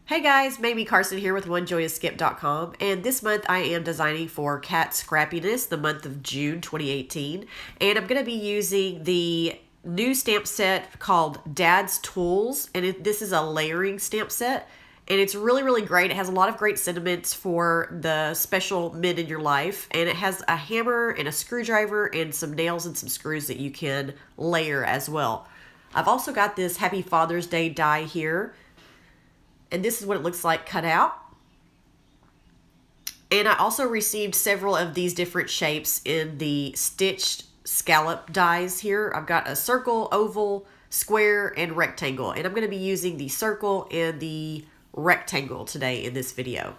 Hey guys, Mamie Carson here with OneJoyousSkip.com, and this month I am designing for Kat Scrappiness, the month of June 2018, and I'm going to be using the new stamp set called Dad's Tools, and this is a layering stamp set, and it's really great. It has a lot of great sentiments for the special men in your life, and it has a hammer and a screwdriver and some nails and some screws that you can layer as well. I've also got this Happy Father's Day die here. And this is what it looks like cut out. And I also received several of these different shapes in the Stitched Scallop dies here. I've got a circle, oval, square, and rectangle. And I'm going to be using the circle and the rectangle today in this video.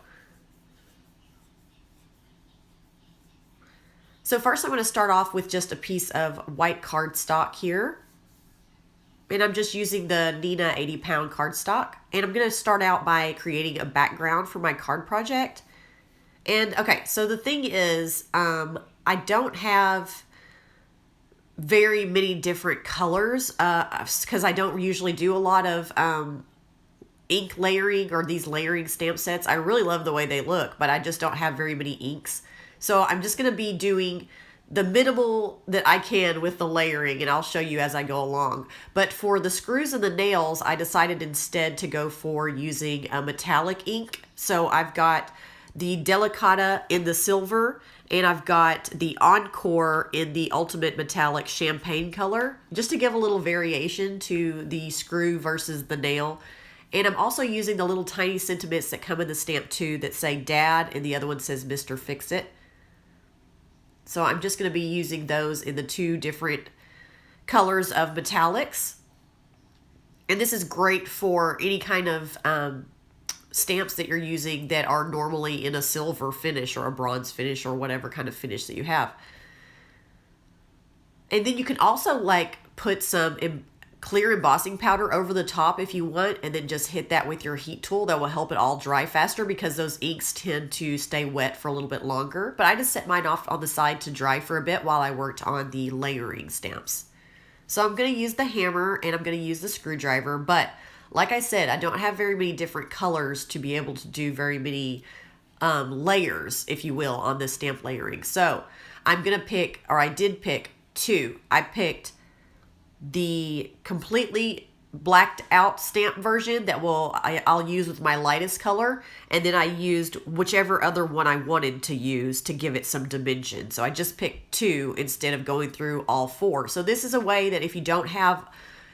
So first I'm going to start off with just a piece of white cardstock here. And I'm just using the Nina 80-pound cardstock. And I'm going to start out by creating a background for my card project. And okay, so the thing is, I don't have very many different colors because I don't usually do a lot of ink layering or these layering stamp sets. I really love the way they look, but I just don't have very many inks. So I'm just going to be doing the minimal that I can with the layering, and I'll show you as I go along. But for the screws and the nails, I decided instead to go for using a metallic ink. So I've got the Delicata in the silver, and I've got the Encore in the Ultimate Metallic Champagne color, just to give a little variation to the screw versus the nail. And I'm also using the little tiny sentiments that come in the stamp too that say Dad, and the other one says Mr. Fix-It. So I'm just going to be using those in the two different colors of metallics. And this is great for any kind of stamps that you're using that are normally in a silver finish or a bronze finish or whatever kind of finish that you have. And then you can also like put some clear embossing powder over the top if you want, and then just hit that with your heat tool. That will help it all dry faster because those inks tend to stay wet for a little bit longer. But I just set mine off on the side to dry for a bit while I worked on the layering stamps. So I'm going to use the hammer and I'm going to use the screwdriver, but like I said, I don't have very many different colors to be able to do very many layers, if you will, on this stamp layering. So I'm going to pick, or I did pick two. I picked the completely blacked out stamp version that I'll use with my lightest color, and then I used whichever other one I wanted to use to give it some dimension. So I just picked two instead of going through all four. So this is a way that if you don't have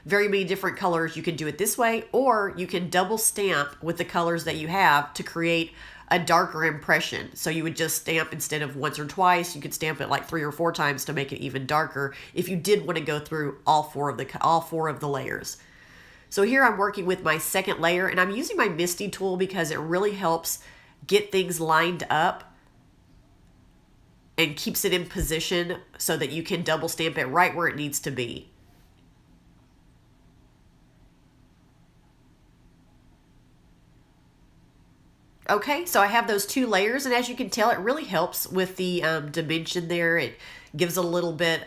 very many different colors, you can do it this way, or you can double stamp with the colors that you have to create a darker impression. So you would just stamp instead of once or twice, you could stamp it like 3 or 4 times to make it even darker if you did want to go through all four of the layers. So here I'm working with my second layer, and I'm using my Misty tool because it really helps get things lined up and keeps it in position so that you can double stamp it right where it needs to be. Okay, so I have those two layers, and as you can tell, it really helps with the dimension there. It gives a little bit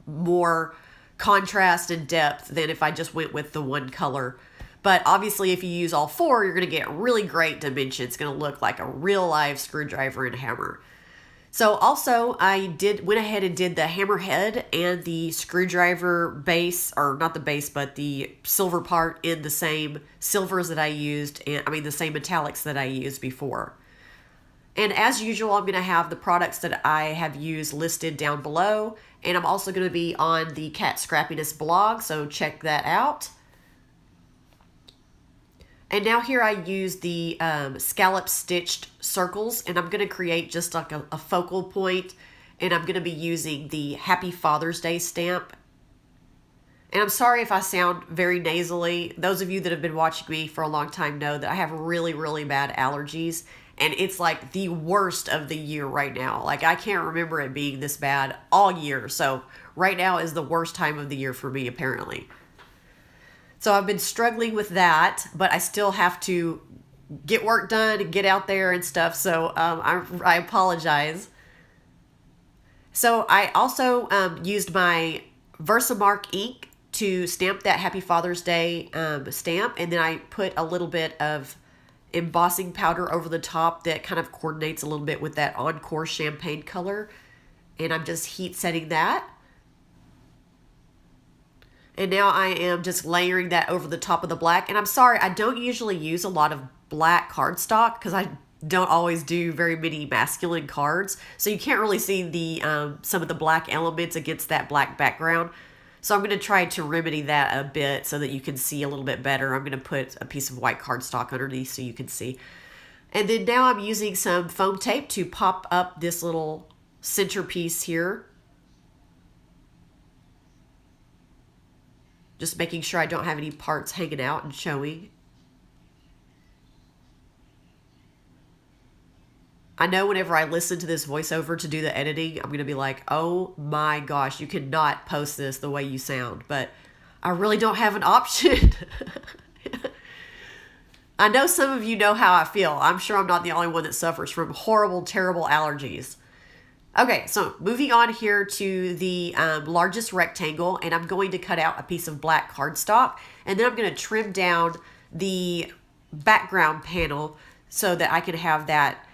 more contrast and depth than if I just went with the one color. But obviously, if you use all four, you're going to get really great dimension. It's going to look like a real live screwdriver and hammer. So also, I went ahead and did the hammer head and the screwdriver base, or not the base, but the silver part in the same silvers that I used, and the same metallics that I used before. And as usual, I'm going to have the products that I have used listed down below, and I'm also going to be on the Kat Scrappiness blog, so check that out. And now here I use the scallop stitched circles, and I'm going to create just like a focal point, and I'm going to be using the Happy Father's Day stamp. And I'm sorry if I sound very nasally. Those of you that have been watching me for a long time know that I have really bad allergies, and it's like the worst of the year right now. Like I can't remember it being this bad all year, so right now is the worst time of the year for me apparently. So I've been struggling with that, but I still have to get work done and get out there and stuff. So I apologize. So I also used my Versamark ink to stamp that Happy Father's Day stamp. And then I put a little bit of embossing powder over the top that kind of coordinates a little bit with that Encore champagne color. And I'm just heat setting that. And now I am just layering that over the top of the black. And I'm sorry, I don't usually use a lot of black cardstock because I don't always do very many masculine cards. So you can't really see the some of the black elements against that black background. So I'm going to try to remedy that a bit so that you can see a little bit better. I'm going to put a piece of white cardstock underneath so you can see. And then now I'm using some foam tape to pop up this little centerpiece here. Just making sure I don't have any parts hanging out and showing. I know whenever I listen to this voiceover to do the editing, I'm going to be like, oh my gosh, you cannot post this the way you sound. But I really don't have an option. I know some of you know how I feel. I'm sure I'm not the only one that suffers from horrible, terrible allergies. Okay, so moving on here to the largest rectangle, and I'm going to cut out a piece of black cardstock, and then I'm going to trim down the background panel so that I can have that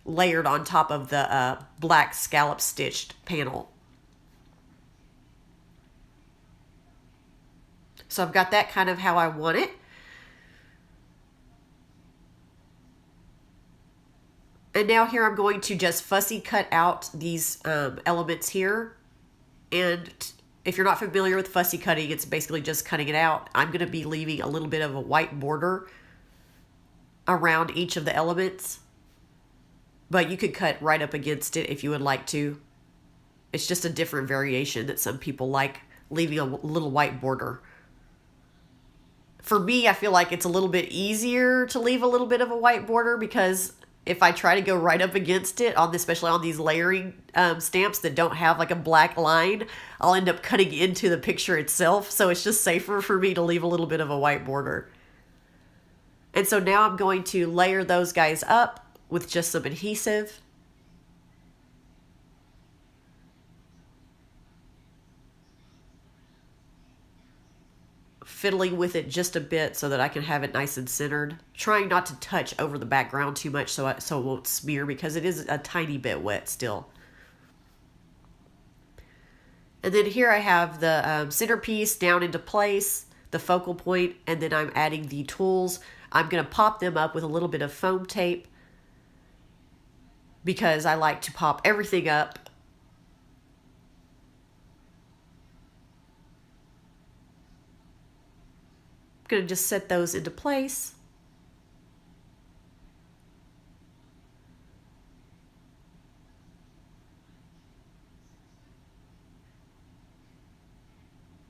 layered on top of the black scallop stitched panel. So I've got that kind of how I want it. And now here I'm going to just fussy cut out these elements here. And if you're not familiar with fussy cutting, it's basically just cutting it out. I'm going to be leaving a little bit of a white border around each of the elements. But you could cut right up against it if you would like to. It's just a different variation that some people like, leaving a little white border. For me, I feel like it's a little bit easier to leave a little bit of a white border because if I try to go right up against it, especially on these layering stamps that don't have like a black line, I'll end up cutting into the picture itself. So it's just safer for me to leave a little bit of a white border. And so now I'm going to layer those guys up with just some adhesive. Fiddling with it just a bit so that I can have it nice and centered. Trying not to touch over the background too much so it won't smear because it is a tiny bit wet still. And then here I have the centerpiece down into place, the focal point, and then I'm adding the tools. I'm going to pop them up with a little bit of foam tape because I like to pop everything up. I'm going to just set those into place.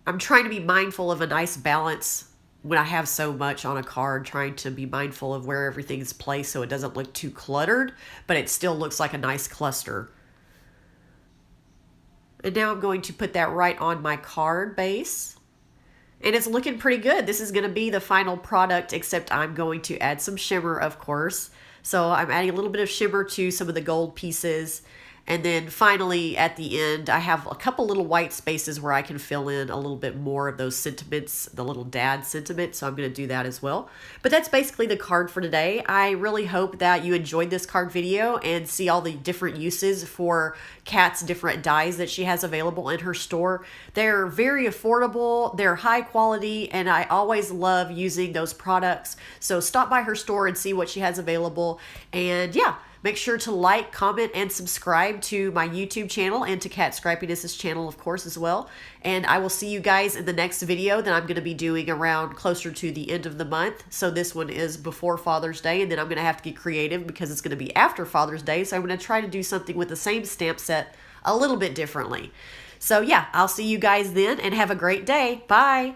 I'm trying to be mindful of a nice balance when I have so much on a card, trying to be mindful of where everything's placed so it doesn't look too cluttered, but it still looks like a nice cluster. And now I'm going to put that right on my card base. And it's looking pretty good. This is going to be the final product, except I'm going to add some shimmer, of course. So I'm adding a little bit of shimmer to some of the gold pieces. And then finally, at the end, I have a couple little white spaces where I can fill in a little bit more of those sentiments, the little dad sentiment. So I'm going to do that as well. But that's basically the card for today. I really hope that you enjoyed this card video and see all the different uses for Kat's different dies that she has available in her store. They're very affordable, they're high quality, and I always love using those products. So stop by her store and see what she has available. And yeah. Make sure to like, comment, and subscribe to my YouTube channel and to Kat Scrappiness' channel, of course, as well. And I will see you guys in the next video that I'm going to be doing around closer to the end of the month. So this one is before Father's Day, and then I'm going to have to get creative because it's going to be after Father's Day. So I'm going to try to do something with the same stamp set a little bit differently. So yeah, I'll see you guys then, and have a great day. Bye!